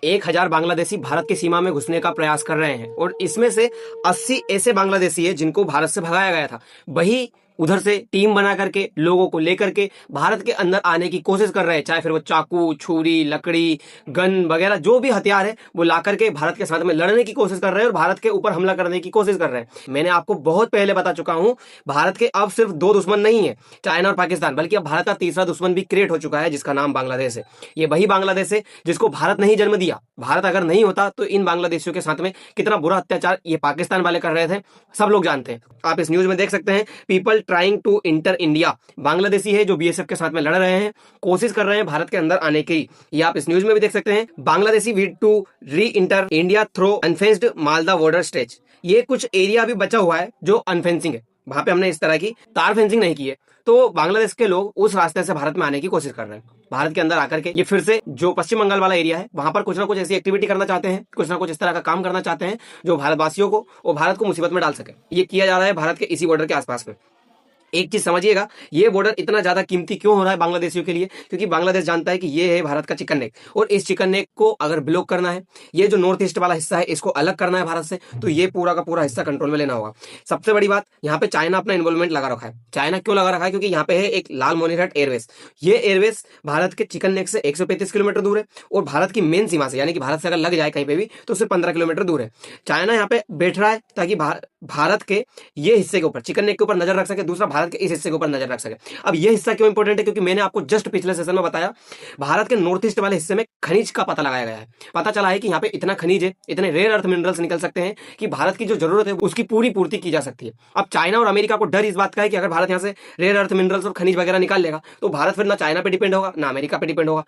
1000 बांग्लादेशी भारत की सीमा में घुसने का प्रयास कर रहे हैं और इसमें से 80 ऐसे बांग्लादेशी है जिनको भारत से भगाया गया था। वही उधर से टीम बना करके लोगों को लेकर के भारत के अंदर आने की कोशिश कर रहे हैं, चाहे फिर वो चाकू, छुरी, लकड़ी, गन वगैरह जो भी हथियार है वो ला करके भारत के साथ में लड़ने की कोशिश कर रहे हैं और भारत के ऊपर हमला करने की कोशिश कर रहे हैं। मैंने आपको बहुत पहले बता चुका हूं, भारत के अब सिर्फ दो दुश्मन नहीं है, चाइना और पाकिस्तान, बल्कि अब भारत का तीसरा दुश्मन भी क्रिएट हो चुका है जिसका नाम बांग्लादेश है। ये वही बांग्लादेश है जिसको भारत ने ही जन्म दिया। भारत अगर नहीं होता तो इन बांग्लादेशियों के साथ में कितना बुरा अत्याचार ये पाकिस्तान वाले कर रहे थे, सब लोग जानते हैं। आप इस न्यूज में देख सकते हैं, people trying to enter India, Bangladeshi है जो बीएसएफ के साथ में लड़ रहे हैं, कोशिश कर रहे हैं भारत के अंदर आने की। ये आप इस न्यूज में भी देख सकते हैं, Bangladeshi weed to reenter India through unfenced Malda border stage. ये कुछ एरिया अभी बचा हुआ है जो अनफेंसिंग है, वहां पे हमने इस तरह की तार फेंसिंग नहीं की है, तो बांग्लादेश के लोग उस रास्ते से भारत में आने की कोशिश कर रहे हैं। भारत के अंदर आकर के ये फिर से जो पश्चिम बंगाल वाला एरिया है वहां पर कुछ ना कुछ ऐसी एक्टिविटी करना चाहते हैं, कुछ ना कुछ इस तरह का काम करना चाहते हैं जो भारतवासियों को और भारत को मुसीबत में डाल सके। ये किया जा रहा है भारत के इसी बॉर्डर के आसपास में। एक चीज समझिएगा, ये बॉर्डर इतना ज्यादा कीमती क्यों हो रहा है बांग्लादेशियों के लिए, क्योंकि बांग्लादेश जानता है कि ये है भारत का चिकन नेक, और इस चिकन नेक को अगर ब्लॉक करना है, ये जो नॉर्थ ईस्ट वाला हिस्सा है इसको अलग करना है भारत से, तो ये पूरा का पूरा हिस्सा कंट्रोल में लेना होगा। सबसे बड़ी बात, यहाँ पे चाइना अपना इन्वॉल्वमेंट लगा रखा है। चाइना क्यों लगा रखा है? क्योंकि यहाँ पे है एक लाल मोनीरहट एयरवेस। ये एयरवेस भारत के चिकन नेक से 135 किलोमीटर दूर है और भारत की मेन सीमा से, यानी कि भारत से अगर लग जाए कहीं पे भी तो सिर्फ 15 किलोमीटर दूर है। चाइना यहाँ पे बैठ रहा है ताकि भारत के ये हिस्से के ऊपर, चिकन नेक के ऊपर नजर रख सके, दूसरा भारत के इस हिस्से के ऊपर नजर रख सके। अब ये हिस्सा क्यों इंपॉर्टेंट है? क्योंकि मैंने आपको जस्ट पिछले सेशन में बताया, भारत के नॉर्थ ईस्ट वाले हिस्से में खनिज का पता लगाया गया है। पता चला है कि यहाँ पे इतना खनिज है, इतने रेयर अर्थ मिनरल्स निकल सकते हैं कि भारत की जो जरूरत है उसकी पूरी पूर्ति की जा सकती है। अब चाइना और अमेरिका को डर इस बात का है कि अगर भारत यहाँ से रेयर अर्थ मिनरल्स और खनिज वगैरह निकाल लेगा तो भारत फिर ना चाइना पे डिपेंड होगा ना अमेरिका पे डिपेंड होगा।